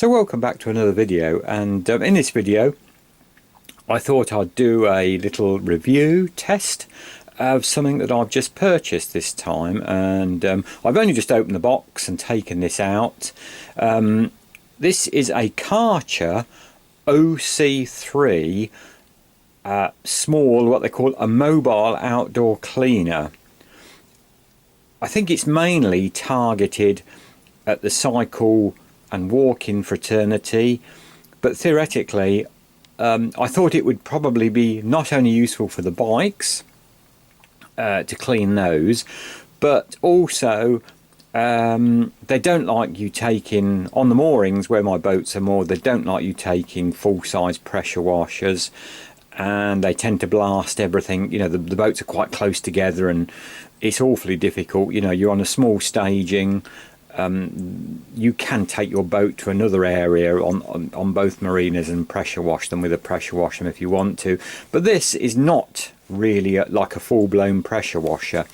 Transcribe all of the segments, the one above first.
So welcome back to another video, and in this video I thought I'd do a little review test of something that I've just purchased this time, and I've only just opened the box and taken this out. This is a Karcher OC3 small, what they call a mobile outdoor cleaner. I think it's mainly targeted at the cycle and walking fraternity, but theoretically I thought it would probably be not only useful for the bikes to clean those, but also they don't like you taking, on the moorings where my boats are moored, they don't like you taking full-size pressure washers, and they tend to blast everything. You know, the boats are quite close together and it's awfully difficult. You know, you're on a small staging. You can take your boat to another area on both marinas and pressure wash them with a pressure washer if you want to, but this is not really like a full-blown pressure washer.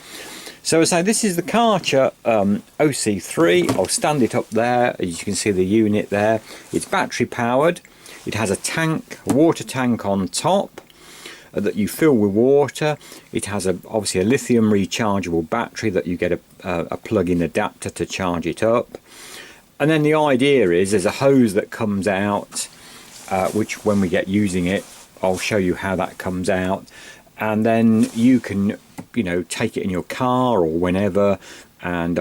So as I say, this is the Karcher OC3. I'll stand it up there. As you can see the unit there, it's battery powered. It has a tank, a water tank on top that you fill with water. It has obviously a lithium rechargeable battery that you get a plug-in adapter to charge it up. And then the idea is there's a hose that comes out, which when we get using it, I'll show you how that comes out. And then you can, you know, take it in your car or whenever, and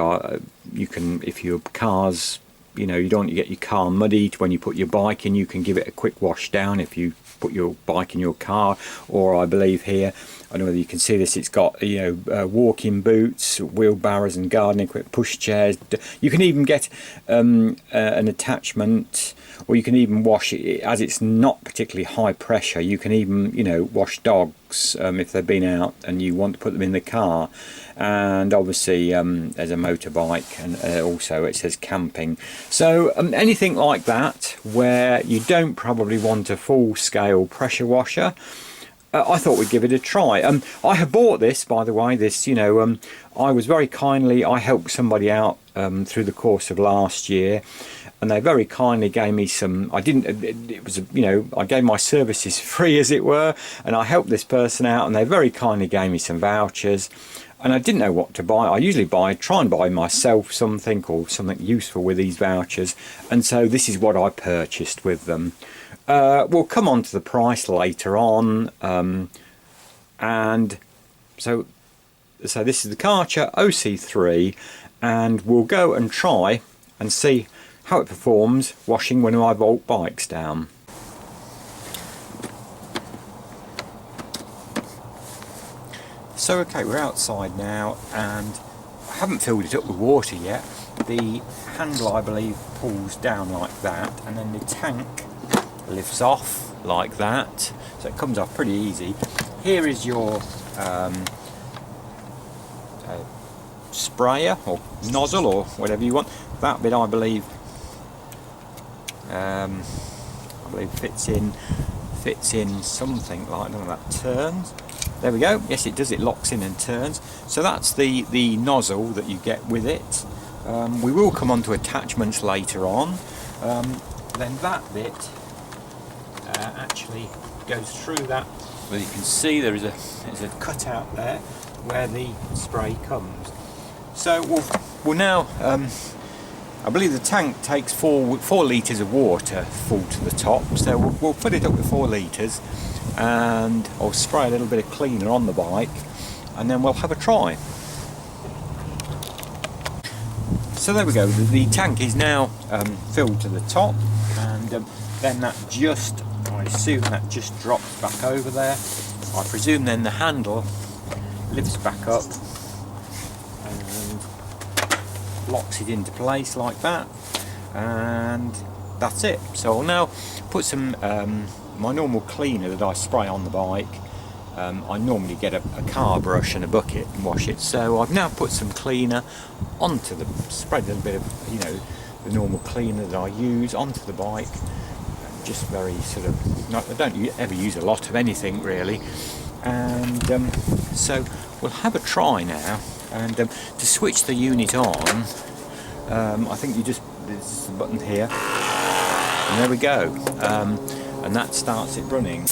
you can, if your car's, you know, you don't want to get your car muddied when you put your bike in, you can give it a quick wash down if you put your bike in your car. Or I believe here, I don't know whether you can see this, it's got, you know, walking boots, wheelbarrows and gardening equipment, push chairs. You can even get an attachment, or you can even wash it, as it's not particularly high pressure. You can even, you know, wash dogs if they've been out and you want to put them in the car. And obviously there's a motorbike, and also it says camping. So anything like that where you don't probably want a full-scale pressure washer, I thought we'd give it a try. I have bought this, by the way. This, you know, I was very kindly, I helped somebody out through the course of last year, and they very kindly gave me some, it was, you know, I gave my services free, as it were, and I helped this person out, and they very kindly gave me some vouchers. And I didn't know what to buy. I usually try and buy myself something, or something useful with these vouchers, and so this is what I purchased with them. We'll come on to the price later on, and so this is the Karcher OC3, and we'll go and try and see how it performs washing one of my Volt bikes down. So okay, we're outside now, and I haven't filled it up with water yet. The handle, I believe, pulls down like that, and then the tank lifts off like that, so it comes off pretty easy. Here is your sprayer or nozzle or whatever you want. That bit, I believe fits in something like, I don't know, that turns. There we go. Yes, it does. It locks in and turns. So that's the nozzle that you get with it. We will come on to attachments later on. Then that bit actually goes through that. Well, you can see there's a cutout there where the spray comes. So we'll now. I believe the tank takes 4 litres of water full to the top. So we'll fill it up with 4 litres. And I'll spray a little bit of cleaner on the bike, and then we'll have a try. So there we go, the tank is now filled to the top, and then that just, I assume that just drops back over there. I presume then the handle lifts back up and locks it into place like that, and that's it. So I'll now put some my normal cleaner that I spray on the bike. I normally get a car brush and a bucket and wash it. So I've now put some cleaner onto the, spread a little bit of, you know, the normal cleaner that I use onto the bike. Just very sort of, I don't ever use a lot of anything really. And so we'll have a try now. And to switch the unit on, I think you just, there's a button here. and there we go, and that starts it running.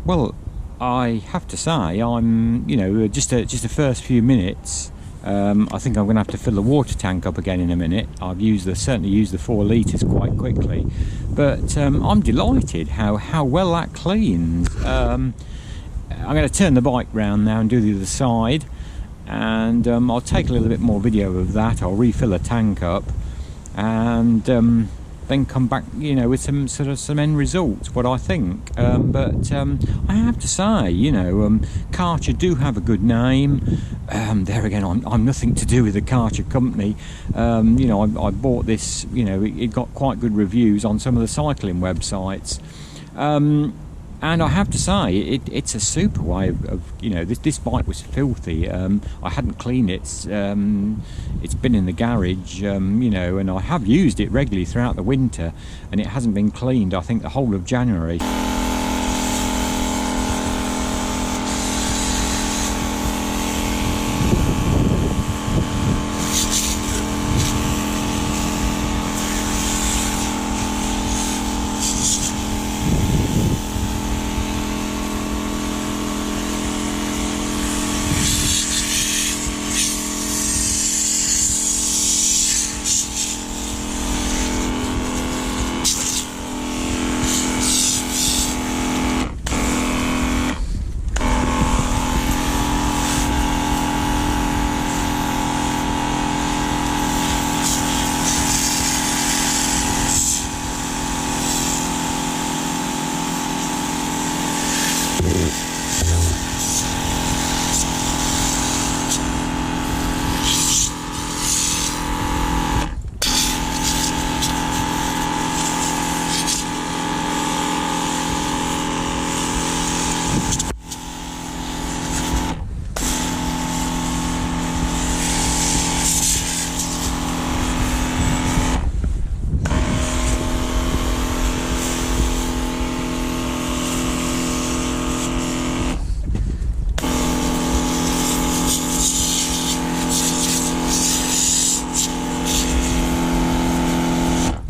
Well, I have to say, I'm, just the first few minutes. I think I'm going to have to fill the water tank up again in a minute. I've certainly used the 4 litres quite quickly, but I'm delighted how well that cleans. I'm going to turn the bike round now and do the other side, and I'll take a little bit more video of that. I'll refill the tank up, and then come back, with some end results, what I think. But I have to say, Karcher do have a good name. There again, I'm nothing to do with the Karcher company. I bought this, it got quite good reviews on some of the cycling websites. And I have to say, it's a super way of this bike was filthy. I hadn't cleaned it. It's been in the garage, and I have used it regularly throughout the winter, and it hasn't been cleaned, I think, the whole of January.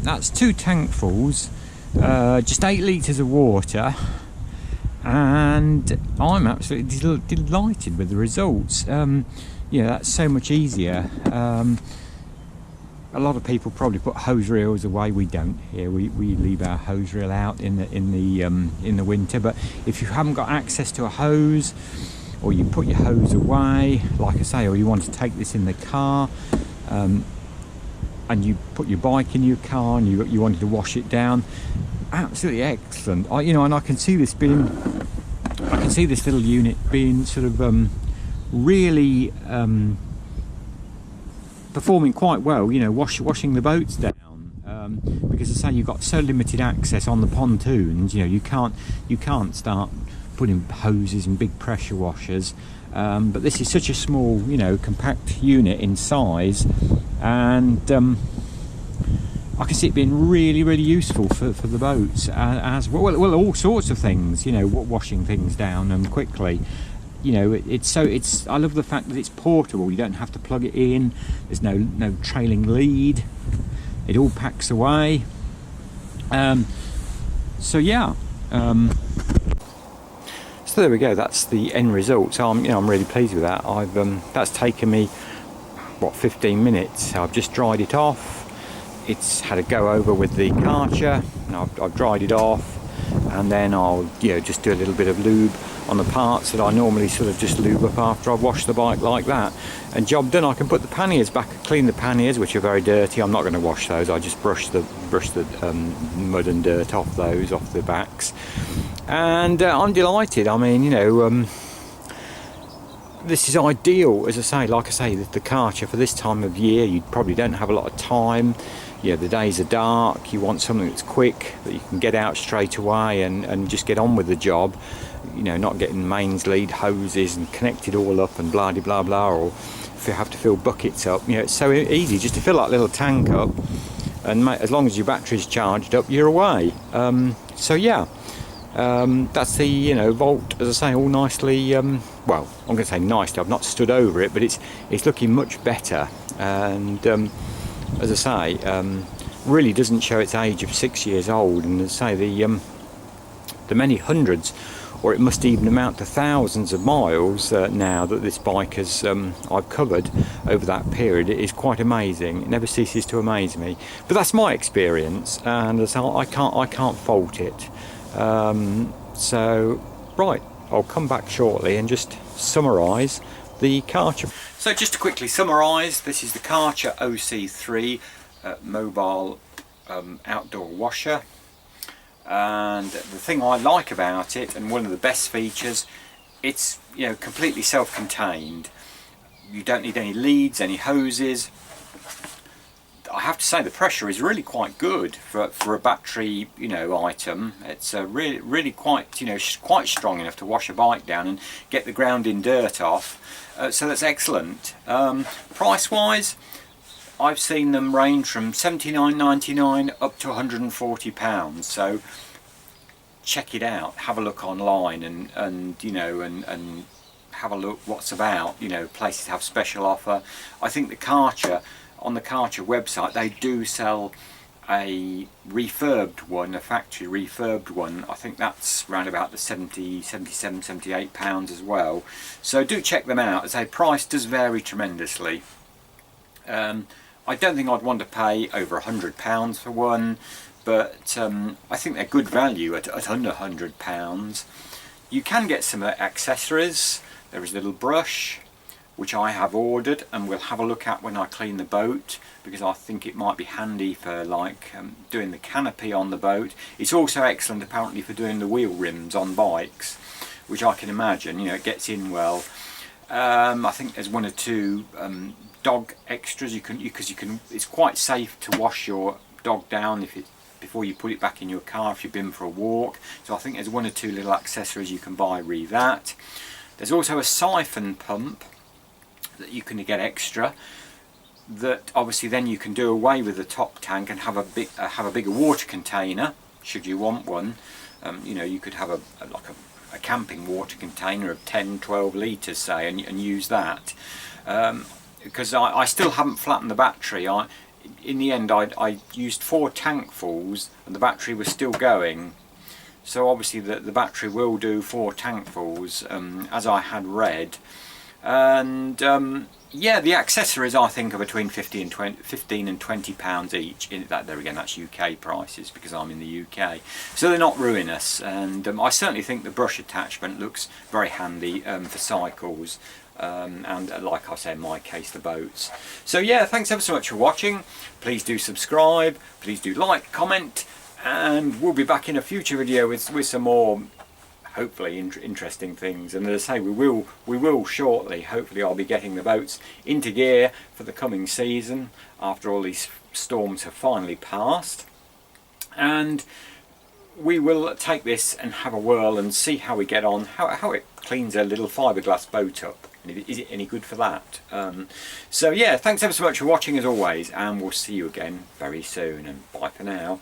That's 2 tankfuls, just 8 litres of water, and I'm absolutely delighted with the results. That's so much easier. A lot of people probably put hose reels away. We don't here. We leave our hose reel out in the winter. But if you haven't got access to a hose, or you put your hose away, like I say, or you want to take this in the car, and you put your bike in your car and you wanted to wash it down, absolutely excellent. And I can see this little unit being sort of really performing quite well. Washing the boats down, because as I say, you've got so limited access on the pontoons. You can't start putting hoses and big pressure washers. But this is such a small, compact unit in size, and I can see it being really useful for the boats as well, all sorts of things, you know, washing things down quickly. You know, it's I love the fact that it's portable. You don't have to plug it in. There's no trailing lead. It all packs away. So yeah. So there we go. That's the end result. So I'm really pleased with that. That's taken me what 15 minutes. I've just dried it off. It's had a go over with the Karcher, and I've dried it off, and then I'll just do a little bit of lube on the parts that I normally sort of just lube up after I've washed the bike like that, and job done. I can put the panniers back, clean the panniers, which are very dirty. I'm not going to wash those. I just brush the mud and dirt off those, off the backs, and I'm delighted. I mean, this is ideal, as I say. Like I say, the Karcher for this time of year, you probably don't have a lot of time. The days are dark. You want something that's quick, that you can get out straight away and just get on with the job. Not getting mains, lead, hoses and connected all up and blah blah blah, or if you have to fill buckets up. It's so easy just to fill that little tank up, and as long as your battery's charged up, you're away. So yeah. That's the Volt, as I say, all nicely. Well, I'm going to say nicely. I've not stood over it, but it's looking much better. And as I say, really doesn't show its age of 6 years old. And as I say, the many hundreds, or it must even amount to thousands of miles now that this bike has I've covered over that period. It is quite amazing. It never ceases to amaze me. But that's my experience, and as I can't fault it. So right, I'll come back shortly and just summarise the Karcher. So just to quickly summarise, this is the Karcher 0C3 mobile outdoor washer, and the thing I like about it, and one of the best features, it's completely self-contained. You don't need any leads, any hoses. I have to say the pressure is really quite good for a battery item. It's really quite quite strong enough to wash a bike down and get the grounding dirt off. So that's excellent. Price wise, I've seen them range from £79.99 up to £140. So check it out. Have a look online and have a look what's about. Places have special offer. I think the Karcher, on the Karcher website, they do sell a refurbed one, a factory refurbed one. I think that's around about the 70, 77, 78 pounds as well. So do check them out. As a price does vary tremendously. I don't think I'd want to pay over £100 for one, but I think they're good value at under £100. You can get some accessories. There is a little brush, which I have ordered and we'll have a look at when I clean the boat, because I think it might be handy for doing the canopy on the boat. It's also excellent apparently for doing the wheel rims on bikes, which I can imagine, it gets in well. I think there's one or two dog extras because you can. It's quite safe to wash your dog down before you put it back in your car if you've been for a walk. So I think there's one or two little accessories you can buy re that. There's also a siphon pump that you can get extra, that obviously then you can do away with the top tank and have a bigger water container should you want one. You could have a camping water container of 10-12 litres say, and use that, because I still haven't flattened the battery. In the end I used 4 tankfuls and the battery was still going. So obviously the battery will do 4 tankfuls, as I had read. And yeah, the accessories I think are between 15 and 20 pounds each. There again, that's UK prices because I'm in the UK, so they're not ruinous. And I certainly think the brush attachment looks very handy for cycles, and like I say, in my case, the boats. So yeah, thanks ever so much for watching. Please do subscribe, please do like, comment, and we'll be back in a future video with some more hopefully interesting things. And as I say, we will shortly, hopefully I'll be getting the boats into gear for the coming season after all these storms have finally passed, and we will take this and have a whirl and see how we get on, how it cleans a little fiberglass boat up. And is it any good for that? So yeah, thanks ever so much for watching as always, and we'll see you again very soon, and bye for now.